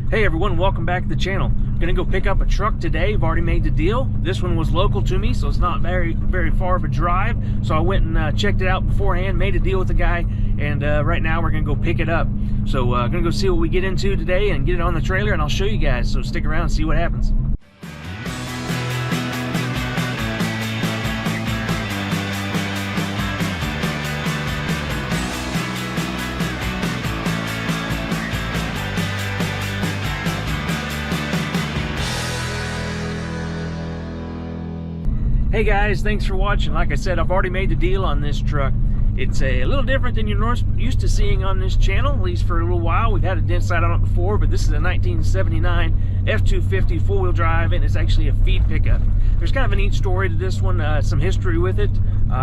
Hey everyone, welcome back to the channel. I'm gonna go pick up a truck today. I've already made the deal. This one was local to me, so it's not very far of a drive. So I went and checked it out beforehand, made a deal with the guy, and right now we're gonna go pick it up. So gonna go see what we get into today and get it on the trailer, and I'll show you guys. So stick around and see what happens. Hey guys, thanks for watching. Like I said, I've already made the deal on this truck. It's a little different than you're used to seeing on this channel, at least for a little while. We've had a dent side on it before, but this is a 1979 F-250 four-wheel drive, and it's actually a feed pickup. There's kind of a neat story to this one, some history with it.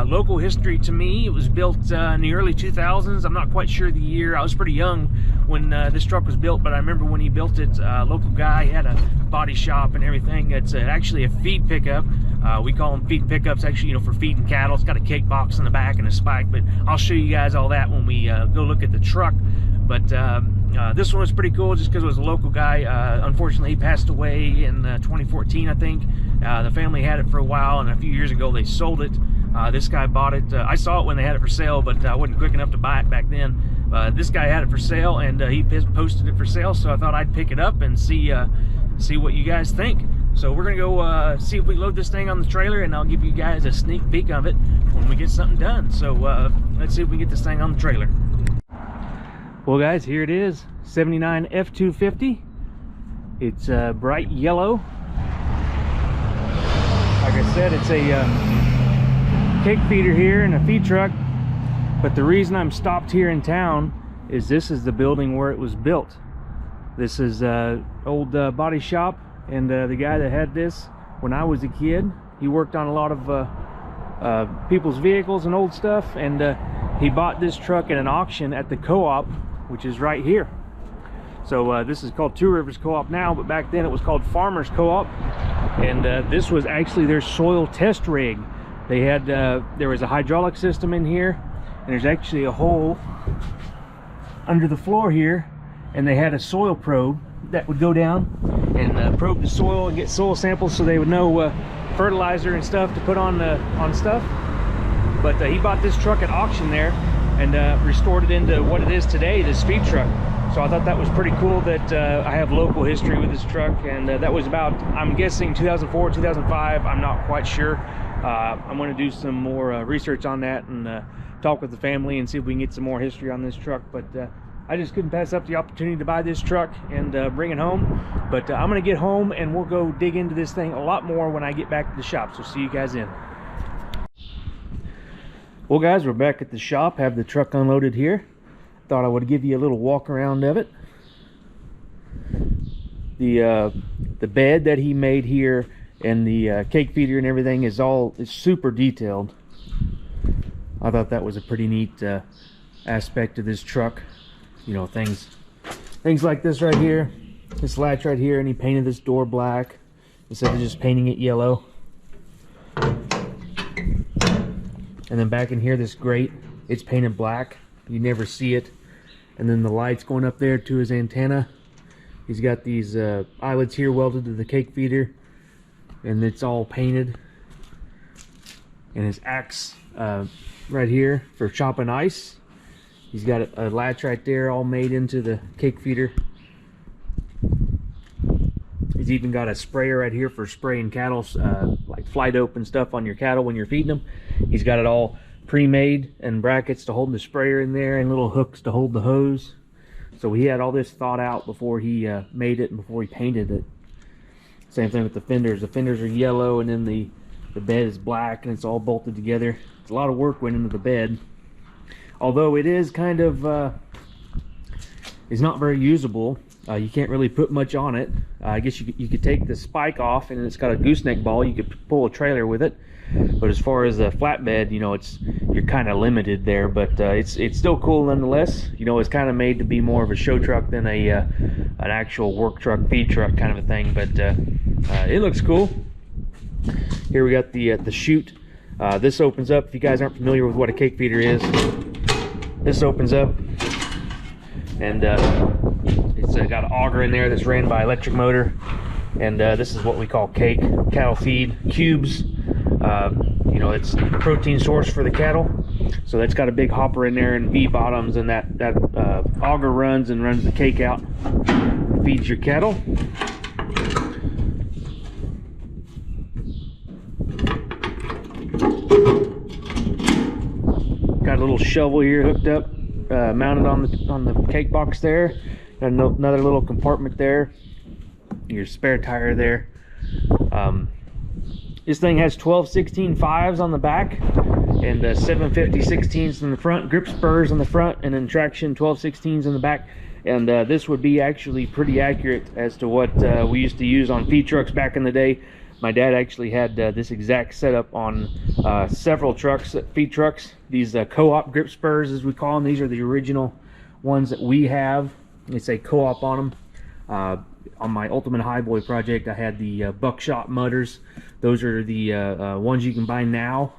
Local history to me. It was built in the early 2000s. I'm not quite sure the year. I was pretty young when this truck was built, but I remember when he built it, local guy had a body shop and everything. It's actually a feed pickup. We call them feed pickups, actually, you know, for feeding cattle. It's got a cake box in the back and a spike, but I'll show you guys all that when we go look at the truck. But this one was pretty cool just because it was a local guy. Unfortunately, he passed away in 2014, I think. The family had it for a while, and a few years ago they sold it. This guy bought it. I saw it when they had it for sale, but I wasn't quick enough to buy it back then. This guy had it for sale, and he posted it for sale, so I thought I'd pick it up and see what you guys think. So we're gonna go see if we load this thing on the trailer, and I'll give you guys a sneak peek of it when we get something done. So let's see if we can get this thing on the trailer. Well guys, here it is, 79 F-250. It's bright yellow. Like I said, it's a cake feeder here and a feed truck. But the reason I'm stopped here in town is this is the building where it was built. This is old body shop. And the guy that had this when I was a kid, he worked on a lot of people's vehicles and old stuff, and he bought this truck at an auction at the co-op, which is right here. So this is called Two Rivers Co-op now, but back then it was called Farmers Co-op, and this was actually their soil test rig. They had there was a hydraulic system in here, and there's actually a hole under the floor here, and they had a soil probe that would go down and probe the soil and get soil samples so they would know fertilizer and stuff to put on stuff. But he bought this truck at auction there and restored it into what it is today, this feed truck. So I thought that was pretty cool that I have local history with this truck, and that was about, I'm guessing 2004, 2005, I'm not quite sure. I'm going to do some more research on that and talk with the family and see if we can get some more history on this truck. But I just couldn't pass up the opportunity to buy this truck and bring it home. But I'm gonna get home and we'll go dig into this thing a lot more when I get back to the shop. So see you guys in. Well guys, we're back at the shop, have the truck unloaded here. Thought I would give you a little walk around of it. The bed that he made here and the cake feeder and everything is super detailed. I thought that was a pretty neat aspect of this truck. You know, things like this right here, this latch right here, and he painted this door black instead of just painting it yellow. And then back in here, this grate, it's painted black. You never see it. And then the lights going up there to his antenna. He's got these eyelets here welded to the cake feeder, and it's all painted. And his axe right here for chopping ice. He's got a latch right there all made into the cake feeder. He's even got a sprayer right here for spraying cattle, like fly dope and stuff on your cattle when you're feeding them. He's got it all pre-made and brackets to hold the sprayer in there and little hooks to hold the hose. So he had all this thought out before he made it and before he painted it. Same thing with the fenders. The fenders are yellow, and then the bed is black, and it's all bolted together. It's a lot of work went into the bed. Although it is kind of, it's not very usable. You can't really put much on it. I guess you could take the spike off, and it's got a gooseneck ball. You could pull a trailer with it. But as far as a flatbed, you know, you're kind of limited there. But it's still cool nonetheless. You know, it's kind of made to be more of a show truck than an actual work truck, feed truck kind of a thing. But it looks cool. Here we got the chute. This opens up. If you guys aren't familiar with what a cake feeder is, this opens up, and It's got an auger in there that's ran by electric motor, and this is what we call cake, cattle feed cubes. You know, it's a protein source for the cattle, so that's got a big hopper in there and V bottoms, and that auger runs the cake out, feeds your cattle. Got a little shovel here hooked up, mounted on the cake box there. Got another little compartment there. Your spare tire there. This thing has 12/16/5s on the back and 750 16s in the front, grip spurs on the front, and then traction 12/16s in the back. And this would be actually pretty accurate as to what we used to use on feed trucks back in the day. My dad actually had this exact setup on several trucks, feed trucks. These co-op grip spurs, as we call them, these are the original ones that we have. They say co-op on them. On my Ultimate Highboy project, I had the buckshot mudders. Those are the ones you can buy now.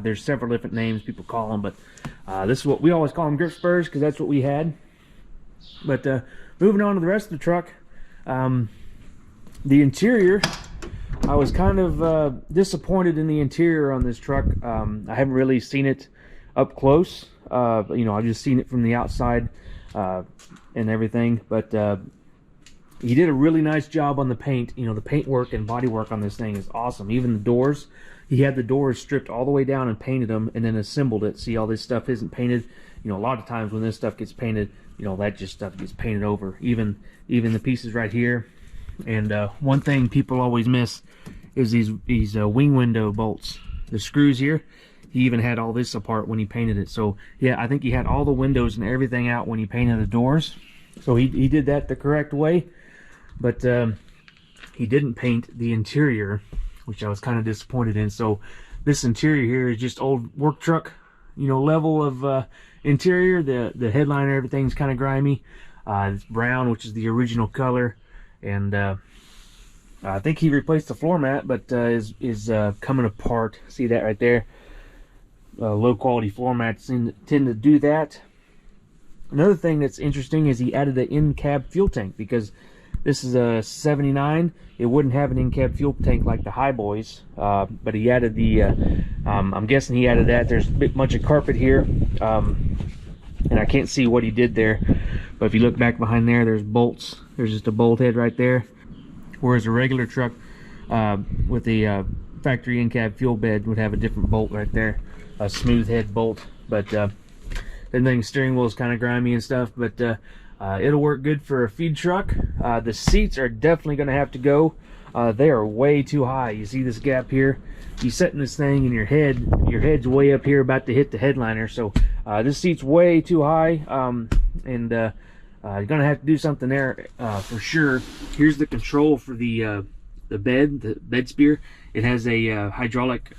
There's several different names people call them, but this is what we always call them, grip spurs, because that's what we had. But moving on to the rest of the truck, the interior, I was kind of disappointed in the interior on this truck. I haven't really seen it up close. You know, I've just seen it from the outside and everything, but he did a really nice job on the paint. You know, the paint work and body work on this thing is awesome. Even the doors, he had the doors stripped all the way down and painted them and then assembled it. See, all this stuff isn't painted. You know, a lot of times when this stuff gets painted, you know, that just stuff gets painted over. Even the pieces right here. And one thing people always miss is these wing window bolts. The screws here, he even had all this apart when he painted it. So yeah, I think he had all the windows and everything out when he painted the doors. So he did that the correct way. But he didn't paint the interior, which I was kind of disappointed in. So this interior here is just old work truck, you know, level of interior. The headliner, everything's kind of grimy. It's brown, which is the original color, and I think he replaced the floor mat, but is coming apart. See that right there? Low quality floor mats tend to do that. Another thing that's interesting is he added an in-cab fuel tank, because this is a 79. It wouldn't have an in-cab fuel tank like the Highboys, but he added the, I'm guessing he added that. There's a bunch of carpet here, and I can't see what he did there. But if you look back behind there, there's bolts. There's just a bolt head right there. Whereas a regular truck with the factory in-cab fuel bed would have a different bolt right there, a smooth head bolt. But the steering wheel is kind of grimy and stuff, but it'll work good for a feed truck. The seats are definitely going to have to go. They are way too high. You see this gap here? You set in this thing and your head's way up here about to hit the headliner. So this seat's way too high, and you're going to have to do something there for sure. Here's the control for the bed spear. It has a hydraulic,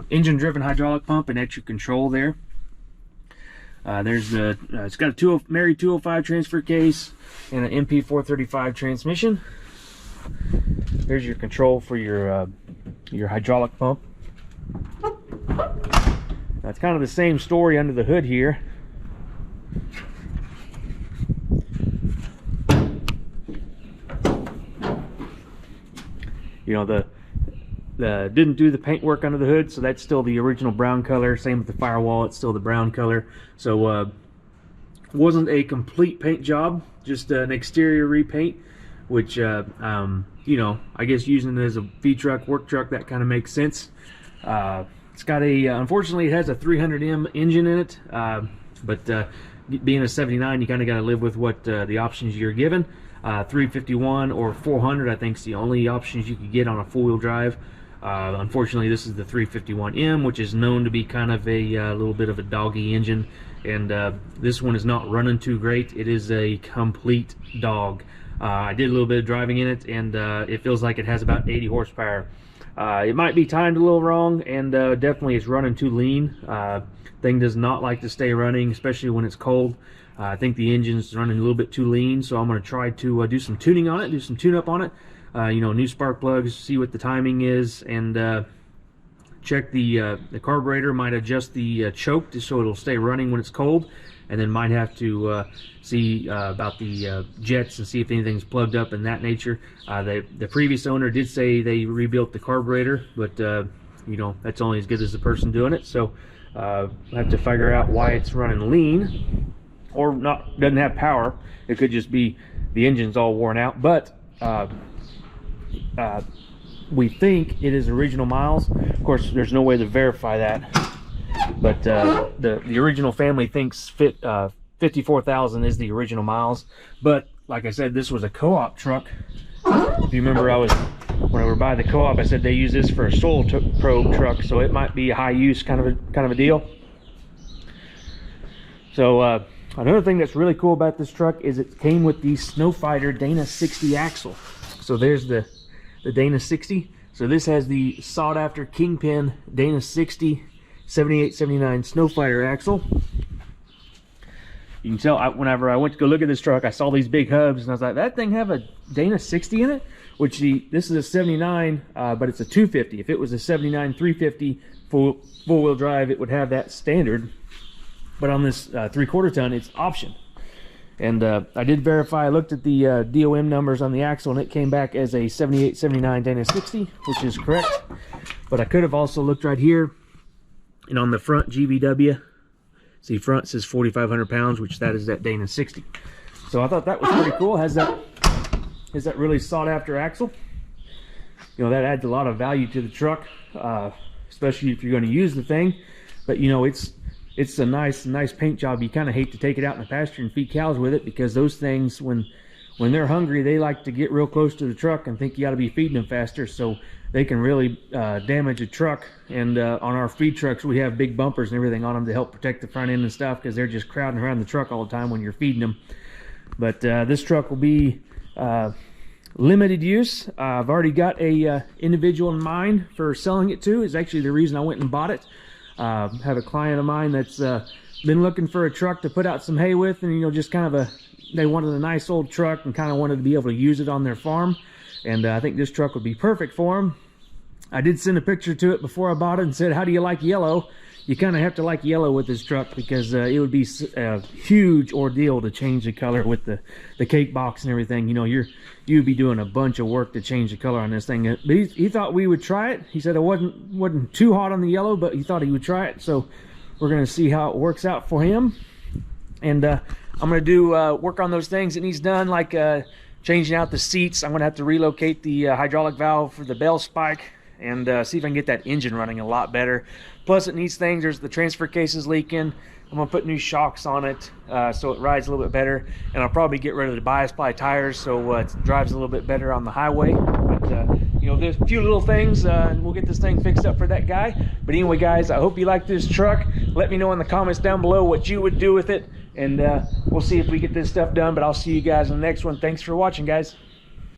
engine-driven hydraulic pump and extra control there. There's the it's got a Mary 205 transfer case and an MP 435 transmission. There's your control for your hydraulic pump. That's kind of the same story under the hood here. You know, the didn't do the paint work under the hood, so that's still the original brown color. Same with the firewall, it's still the brown color. So wasn't a complete paint job, just an exterior repaint, which you know, I guess using it as a feed truck, work truck, that kind of makes sense. It's got a unfortunately it has a 300M engine in it, but being a 79, you kind of got to live with what the options you're given. 351 or 400, I think, is the only options you could get on a four-wheel drive. Unfortunately, this is the 351M, which is known to be kind of a little bit of a doggy engine, and this one is not running too great. It is a complete dog. I did a little bit of driving in it, and it feels like it has about 80 horsepower. It might be timed a little wrong, and definitely it's running too lean. Thing does not like to stay running, especially when it's cold. I think the engine's running a little bit too lean, so I'm going to try to do some tuning on it, do some tune-up on it. You know, new spark plugs, see what the timing is, and check the carburetor, might adjust the choke just so it'll stay running when it's cold, and then might have to see about the jets and see if anything's plugged up in that nature. The previous owner did say they rebuilt the carburetor, but you know, that's only as good as the person doing it. So I have to figure out why it's running lean or not, doesn't have power. It could just be the engine's all worn out, but we think it is original miles. Of course, there's no way to verify that, but the original family thinks 54,000 is the original miles. But like I said, this was a co-op truck. If you remember, when I were by the co-op, I said they use this for a soil probe truck, so it might be a high use kind of a deal. So another thing that's really cool about this truck is it came with the Snowfighter Dana 60 axle. So there's the Dana 60. So this has the sought after Kingpin Dana 60 7879 Snowfighter axle. You can tell whenever I went to go look at this truck, I saw these big hubs and I was like, that thing have a Dana 60 in it? Which this is a 79, but it's a 250. If it was a 79 350 four-wheel drive, it would have that standard. But on this 3/4 ton, it's option. And I did verify, I looked at the DOM numbers on the axle, and it came back as a 7879 Dana 60, which is correct. But I could have also looked right here, and on the front GVW, see, front says 4,500 pounds, which that is that Dana 60. So I thought that was pretty cool. Has that really sought after axle. You know, that adds a lot of value to the truck, especially if you're going to use the thing. But you know, it's a nice paint job. You kind of hate to take it out in the pasture and feed cows with it, because those things, when they're hungry, they like to get real close to the truck and think you got to be feeding them faster, so they can really damage a truck. And on our feed trucks, we have big bumpers and everything on them to help protect the front end and stuff, because they're just crowding around the truck all the time when you're feeding them. But this truck will be limited use. I've already got a individual in mind for selling it to. Is actually the reason I went and bought it. Have a client of mine that's been looking for a truck to put out some hay with, and you know, just kind of they wanted a nice old truck and kind of wanted to be able to use it on their farm. And I think this truck would be perfect for them. I did send a picture to it before I bought it and said, how do you like yellow? You kind of have to like yellow with this truck, because it would be a huge ordeal to change the color with the cake box and everything. You know, you'd be doing a bunch of work to change the color on this thing. But he thought we would try it. He said it wasn't too hot on the yellow, but he thought he would try it. So we're going to see how it works out for him. And I'm going to do work on those things that needs done, like changing out the seats. I'm going to have to relocate the hydraulic valve for the bell spike, and see if I can get that engine running a lot better. Plus it needs things. There's the transfer cases leaking. I'm gonna put new shocks on it so it rides a little bit better, and I'll probably get rid of the bias ply tires so it drives a little bit better on the highway. But you know, there's a few little things, and we'll get this thing fixed up for that guy. But anyway, guys, I hope you like this truck. Let me know in the comments down below what you would do with it, and we'll see if we get this stuff done. But I'll see you guys in the next one. Thanks for watching, guys.